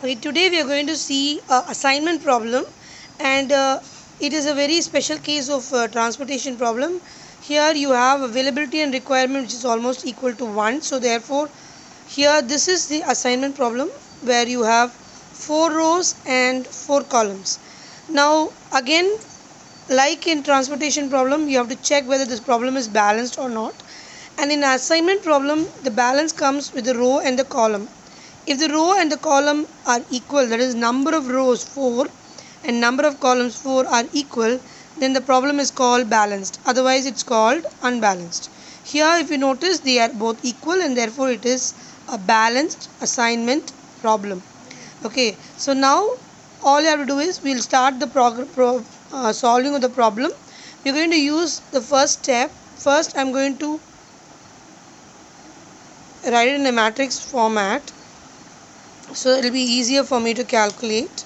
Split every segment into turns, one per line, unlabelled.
Okay, today we are going to see a assignment problem, and it is a very special case of transportation problem. Here you have availability and requirement which is almost equal to 1. So therefore here this is the assignment problem where you have 4 rows and 4 columns. Now again, like in transportation problem, you have to check whether this problem is balanced or not, and in assignment problem the balance comes with the row and the column. If the row and the column are equal, that is number of rows 4 and number of columns 4 are equal, then the problem is called balanced, otherwise it's called unbalanced. Here if you notice, they are both equal and therefore it is a balanced assignment problem. Okay, so now all you have to do is we'll start the solving of the problem. We're going to use the first step. First I'm going to write it in a matrix format so it will be easier for me to calculate.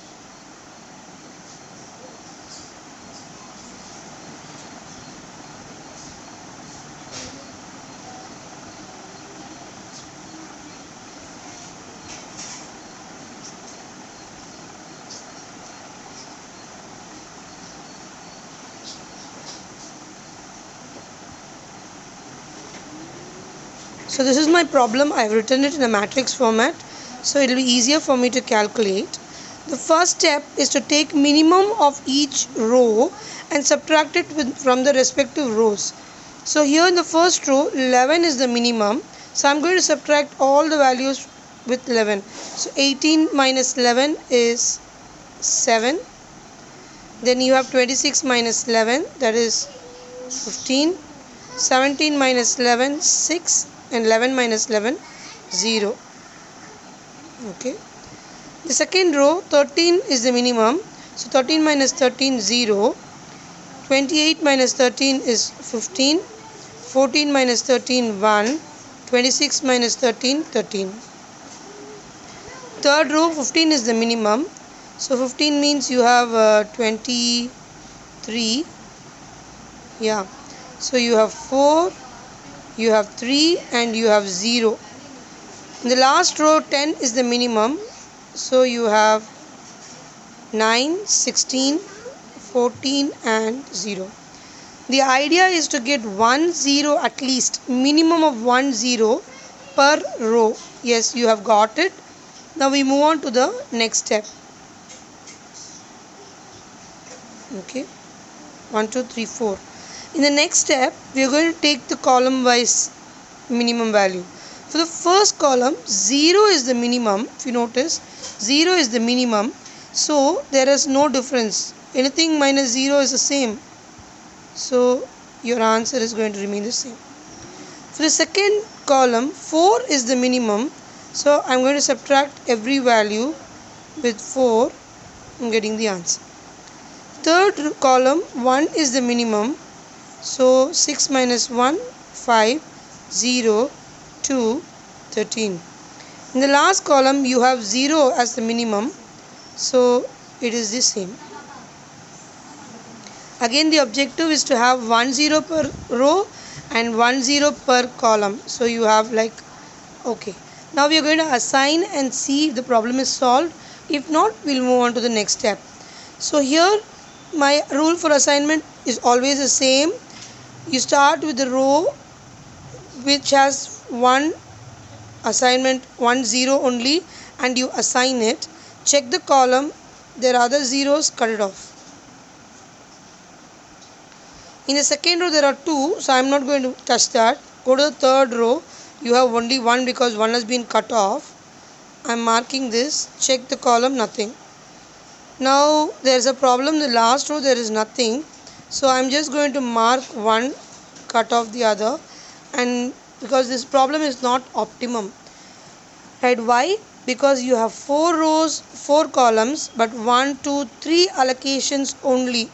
So this is my problem. I have written it in a matrix format so it will be easier for me to calculate. The first step is to take minimum of each row and subtract it from the respective rows. So here in the first row 11 is the minimum, so I am going to subtract all the values with 11. So 18 minus 11 is 7. Then you have 26 minus 11, that is 15. 17 minus 11, 6, and 11 minus 11, 0. Okay. The second row 13 is the minimum, so 13 minus 13, 0. 28 minus 13 is 15. 14 minus 13, 1. 26 minus 13, 13. Third row 15 is the minimum, so 15 means you have 23. Yeah, so you have 4, you have 3, and you have 0. In the last row 10 is the minimum, so you have 9, 16, 14 and 0. The idea is to get 1 0 at least, minimum of 1 0 per row. Yes, you have got it. Now we move on to the next step. Okay, 1 2 3 4. In the next step we are going to take the column wise minimum value. For the first column 0 is the minimum. If you notice, 0 is the minimum, so there is no difference. Anything minus 0 is the same, so your answer is going to remain the same. For the second column 4 is the minimum, so I am going to subtract every value with 4. I am getting the answer. Third column 1 is the minimum, so 6 minus 1, 5, 0, 2, 13. In the last column you have 0 as the minimum, so it is the same. Again the objective is to have 1 0 per row and 1 0 per column, so you have like, okay. Now we are going to assign and see if the problem is solved. If not, we will move on to the next step. So here my rule for assignment is always the same. You start with the row which has one assignment 1 0 only and you assign it. Check the column, there are other zeros, cut it off. In the second row there are 2, so I am not going to touch that. Go to the third row, you have only 1 because 1 has been cut off. I am marking this. Check the column, nothing. Now there is a problem in the last row, there is nothing, so I am just going to mark 1, cut off the other, and because this problem is not optimum. Right? Why? Because you have 4 rows, 4 columns, but 1 2 3 allocations only.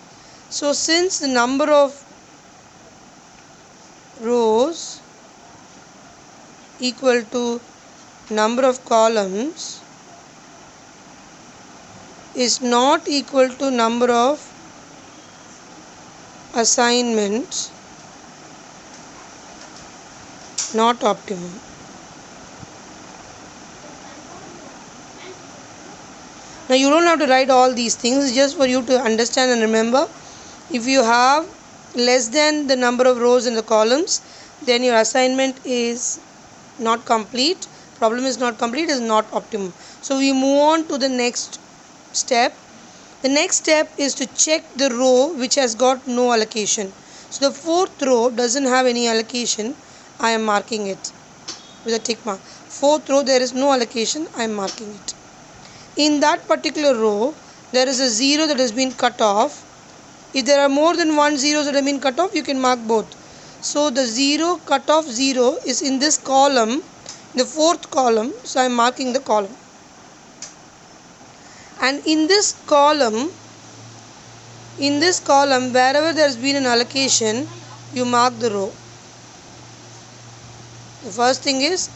So since the number of rows equal to number of columns is not equal to number of assignments, not optimum. Now you don't have to write all these things, just for you to understand and remember. If you have less than the number of rows in the columns, then your assignment is not complete, problem is not complete, is not optimum. So we move on to the next step. The next step is to check the row which has got no allocation. So the fourth row doesn't have any allocation. I am marking it with a tick mark. Fourth row there is no allocation. I am marking it. In that particular row there is a 0 that has been cut off. If there are more than 1 zeros that have been cut off, you can mark both. So the 0 cut off 0 is in this column, the fourth column. So I am marking the column. And in this column, wherever there has been an allocation, you mark the row. The first thing is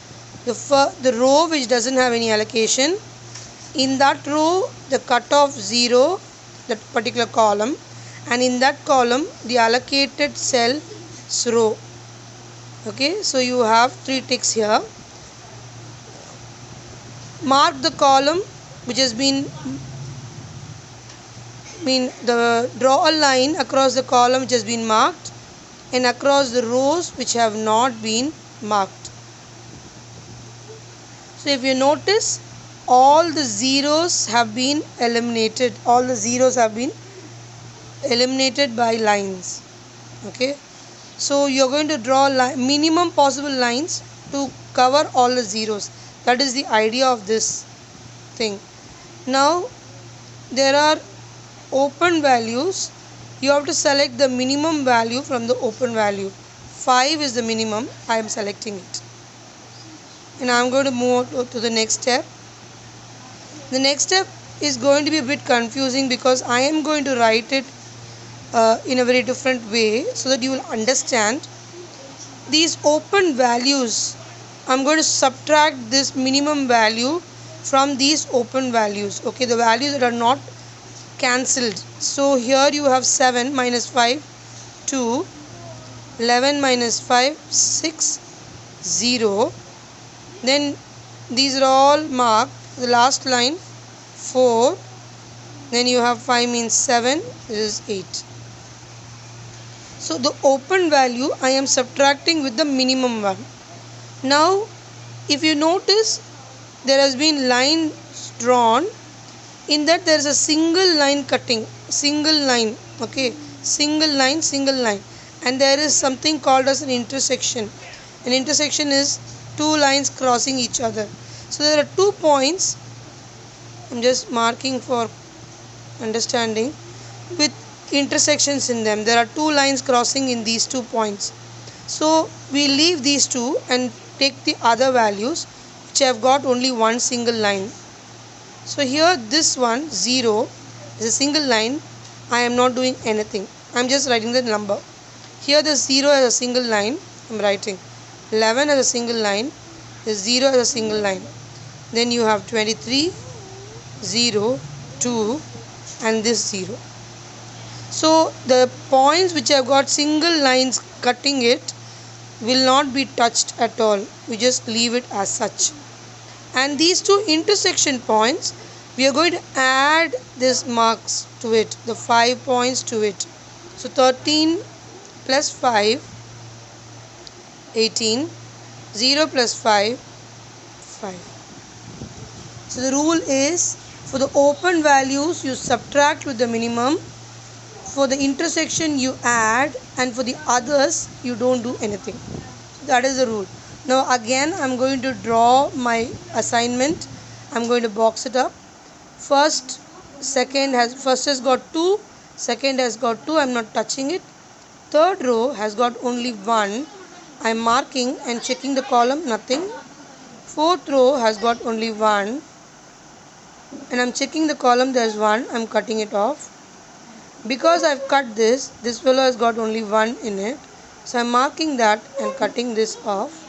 the row which doesn't have any allocation. In that row, the cutoff 0, that particular column, and in that column, the allocated cell row. Okay, so you have 3 ticks here. Mark the column which has been draw a line across the column which has been marked and across the rows which have not been marked. So if you notice, all the zeros have been eliminated. All the zeros have been eliminated by lines. Okay, so you're going to draw minimum possible lines to cover all the zeros. That is the idea of this thing. Now there are open values. You have to select the minimum value from the open value. 5 is the minimum. I am selecting it, and I am going to move on to the next step. The next step is going to be a bit confusing because I am going to write it in a very different way so that you will understand. These open values, I am going to subtract this minimum value from these open values. Okay, the values that are not cancelled. So here you have 7 minus 5, 2, 11 minus 5, 6, 0. Then these are all marked. The last line 4, then you have 5 means 7, this is 8. So the open value I am subtracting with the minimum one. Now if you notice, there has been lines drawn. In that there is a single line cutting, single line, okay, single line, and there is something called as an intersection. An intersection is 2 lines crossing each other. So there are 2 points, I am just marking for understanding, with intersections in them. There are 2 lines crossing in these 2 points. So we leave these 2 and take the other values which have got only one single line. So here this one 0 is a single line. I am not doing anything. I am just writing the number. Here the 0 as a single line. I am writing 11 as a single line. The 0 as a single line. Then you have 23, 0, 2 and this 0. So the points which have got single lines cutting it will not be touched at all. We just leave it as such. And these 2 intersection points, we are going to add these marks to it, the 5 points to it. So 13 plus 5, 18, 0 plus 5, 5. So the rule is, for the open values you subtract with the minimum, for the intersection you add, and for the others you don't do anything. That is the rule. Now again I am going to draw my assignment. I am going to box it up. First has got 2, second has got 2, I am not touching it. Third row has got only 1. I am marking and checking the column, nothing. Fourth row has got only 1 and I am checking the column, there is 1, I am cutting it off. Because I have cut this fellow has got only 1 in it. So I am marking that and cutting this off.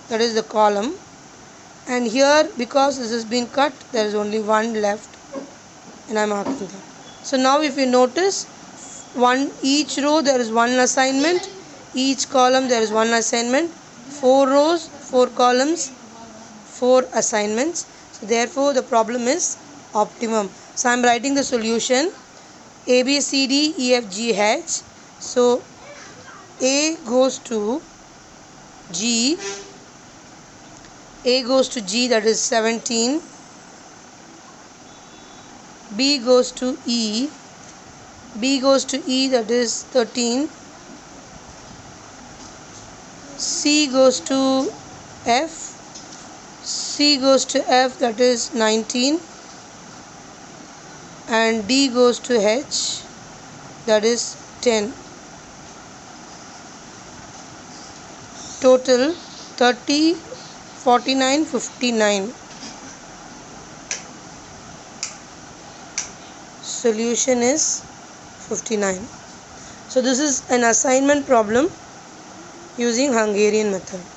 That is the column. And here, because this has been cut, there is only 1 left and I am marking that. So now if you notice, each row there is 1 assignment, each column there is 1 assignment, 4 rows, 4 columns, 4 assignments. So therefore the problem is optimum. So I am writing the solution. A, B, C, D, E, F, G, H. So A goes to G. A goes to G, that is 17. B goes to E. B goes to E, that is 13. C goes to F. C goes to F, that is 19. And D goes to H, that is 10. Total 30, 49, 59. Solution is 59. So this is an assignment problem using Hungarian method.